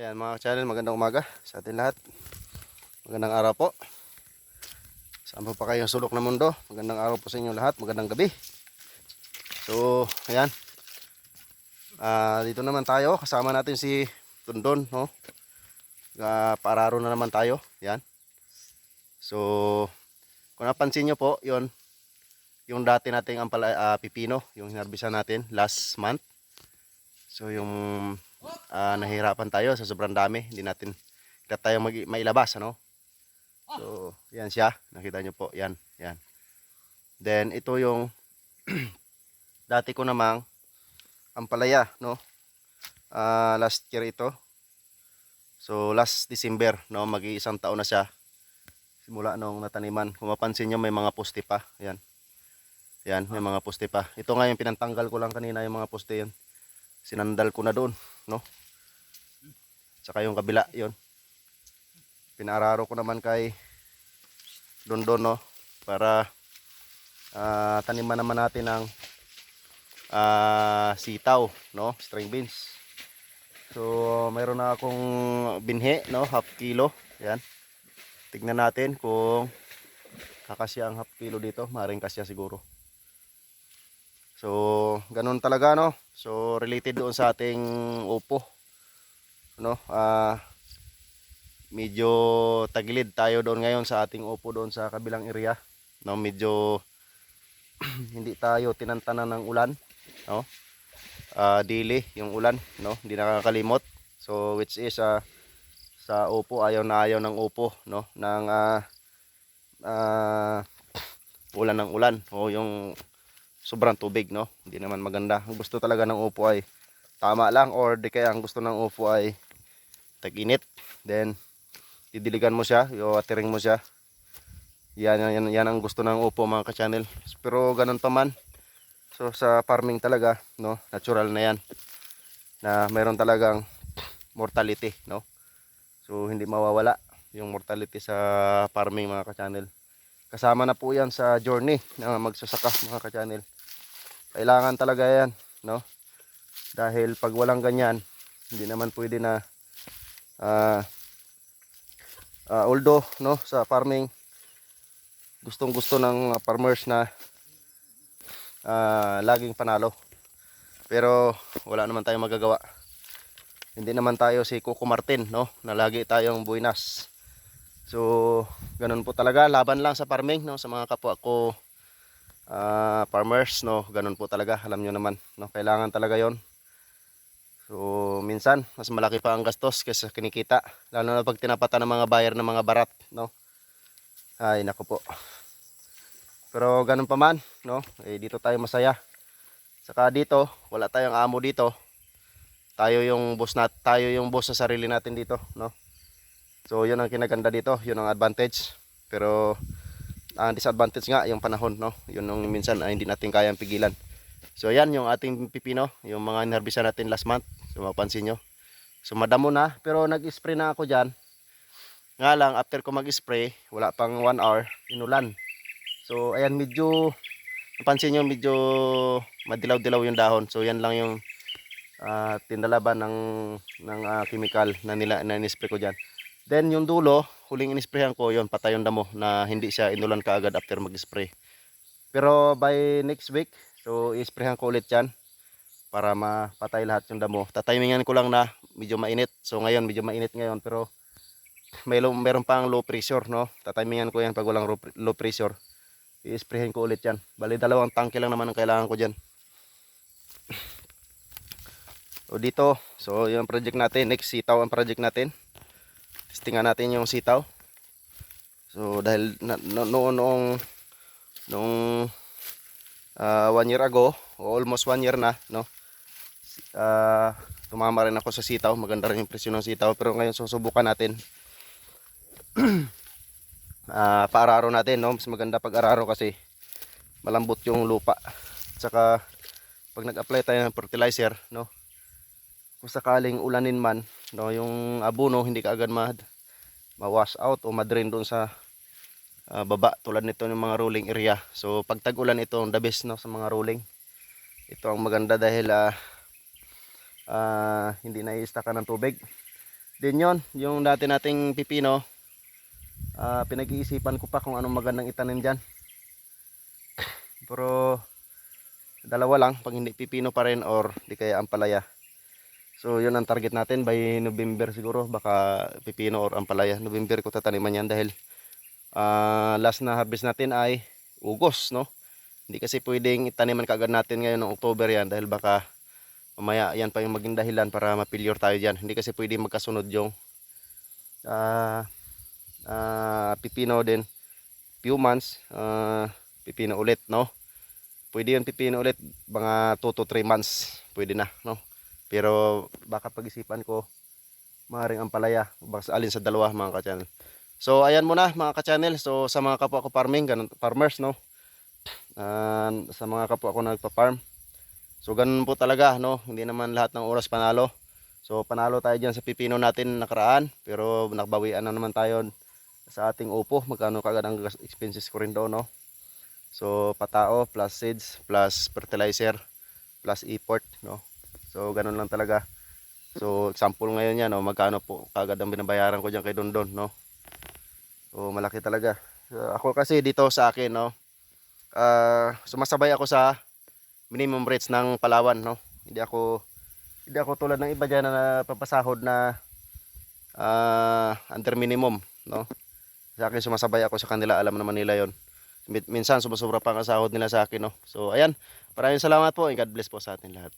Ayan mga channel, magandang umaga sa atin lahat. Magandang araw po. Saan po pa kayong sulok ng mundo? Magandang araw po sa inyo lahat. Magandang gabi. So, ayan. Dito naman tayo. Kasama natin si Tundon, no? Pararo na naman tayo. Ayan. So, kung napansin nyo po, yon yung dati nating pipino, yung hinarbisan natin last month. So, yung nahihirapan tayo sa sobrang dami. Hindi tayo mailabas, ano? So, yan siya. Nakita nyo po. Yan. Yan. Then, ito yung dati ko namang ampalaya, no? Last year ito. So, last December, no? Mag-iisang taon na siya. Simula nung nataniman. Kung mapansin nyo, may mga poste pa. Yan. Yan, may mga poste pa. Ito nga yung pinantanggal ko lang kanina, yung mga poste yan. Sinandal ko na doon, no? Tsaka yung kabila, yon. Pinararo ko naman kay Dondon, no? Para taniman naman natin ng sitaw, no? String beans. So, mayroon na akong binhi, no? Half kilo. Yan. Tignan natin kung kakasya ang half kilo dito. Maring kasya siguro. So, ganun talaga, no? So, related doon sa ating upo, no? Medyo tagilid tayo doon ngayon sa ating upo doon sa kabilang area, no? Medyo hindi tayo tinantanan ng ulan, no? Daily yung ulan, no? Hindi nakakalimot. So, which is sa upo, ayaw na ayaw ng upo, no? Ng ulan ng ulan o yung sobrang tubig, no? Hindi naman maganda. Ang gusto talaga ng upo ay tama lang, or di kaya ang gusto ng upo ay tag-init. Then didiligan mo siya, i-watering mo siya. Yan ang gusto ng upo mga ka-channel. Pero ganun pa man. So sa farming talaga, no, natural na yan. Na mayroon talagang mortality, no? So hindi mawawala yung mortality sa farming mga ka-channel. Kasama na po yan sa journey na magsasaka mga ka-channel. Kailangan talaga yan, no? Dahil pag walang ganyan, hindi naman pwede na although, no, sa farming gustong-gusto ng farmers na laging panalo. Pero wala naman tayong magagawa. Hindi naman tayo si Coco Martin, no, na lagi tayong buinas. So, ganun po talaga, laban lang sa farming, no, sa mga kapwa ko farmers, no, ganun po talaga, alam nyo naman, no, kailangan talaga yon. So, minsan, mas malaki pa ang gastos kaysa kinikita, lalo na pag tinapatan ng mga buyer ng mga barat, no. Ay, nako po. Pero ganun pa man, no, dito tayo masaya. Saka dito, wala tayong amo dito. Tayo yung boss sa sarili natin dito, no. So, yun ang kinaganda dito, yun ang advantage. Pero ang disadvantage nga yung panahon, no. Yun yung minsan ay hindi natin kayang pigilan. So, yan yung ating pipino, yung mga inharbisan natin last month. So, mapansin nyo. So, madamo na, pero nag-spray na ako diyan. Nga lang, after ko mag-spray, wala pang 1 hour, inulan. So, ayan, medyo napansin nyo, medyo madilaw-dilaw yung dahon. So, yan lang yung tinalaban ng chemical na in-spray ko dyan. Then, yung dulo, huling in-sprayan ko, yun, patay yung damo na hindi siya inulan kaagad after mag-spray. Pero by next week, so, i-sprayhan ko ulit yan para mapatay lahat yung damo. Tatimingan ko lang na medyo mainit. So, ngayon, medyo mainit ngayon, pero meron pang low pressure, no? Tatimingan ko yan pag walang low pressure. I-sprayhin ko ulit yan. Bali, 2 tangke lang naman ang kailangan ko dyan. So dito, so yung project natin, next sitaw ang project natin. Testingan natin yung sitaw. So dahil noong 1 year ago, o almost 1 year na, no? Tumama rin ako sa sitaw. Maganda rin yung presyo ng sitaw. Pero ngayon susubukan natin. Paararo natin, no? Mas maganda pag araro kasi malambot yung lupa. Tsaka pag nag-apply tayo ng fertilizer, no, kung sakaling ulanin man, no, yung abono hindi kaagad ma-wash out o ma-drain doon sa baba, tulad nito ng mga rolling area. So pag tag-ulan, ito ang the best, no, sa mga rolling. Ito ang maganda dahil hindi na i-stackan ng tubig. Din yon, yung dati nating pipino, pinag-iisipan ko pa kung anong magandang itanim diyan. Pero dalawa lang, pag hindi pipino pa rin or di kaya ampalaya. So yun ang target natin by November siguro, baka pipino or ampalaya. November ko tataniman yan dahil last na harvest natin ay Ugos, no? Hindi kasi pwedeng itaniman kaagad natin ngayon ng October yan dahil baka mamaya yan pa yung maging dahilan para mapilyor tayo dyan. Hindi kasi pwedeng magkasunod yung pipino din, few months, pipino ulit, no? Pwede yung pipino ulit, mga 2 to 3 months, pwede na, no? Pero baka pag-isipan ko, maaaring ampalaya, baka alin sa dalawa mga ka-channel. So ayan muna mga ka-channel, so sa mga kapwa ko farming, ganun, farmers, no? Sa mga kapwa ko nagpa-farm, so ganun po talaga, no? Hindi naman lahat ng oras panalo. So panalo tayo dyan sa pipino natin nakaraan, pero nakabawian na naman tayo sa ating upo. Magkano kagad ang expenses ko rin doon, no? So patao plus seeds plus fertilizer plus import, no? So ganun lang talaga. So example ngayon yan, no, magkano po kagad ang binabayaran ko diyan kay Dondon, no? So malaki talaga. So, ako kasi dito sa akin, no, sumasabay ako sa minimum rates ng Palawan, no. Hindi ako tulad ng iba diyan na papasahod na under minimum, no. Sa akin sumasabay ako sa kanila, alam naman nila 'yon. Minsan sumasobra pa ang sahod nila sa akin, no. So ayan, maraming salamat po and God bless po sa atin lahat.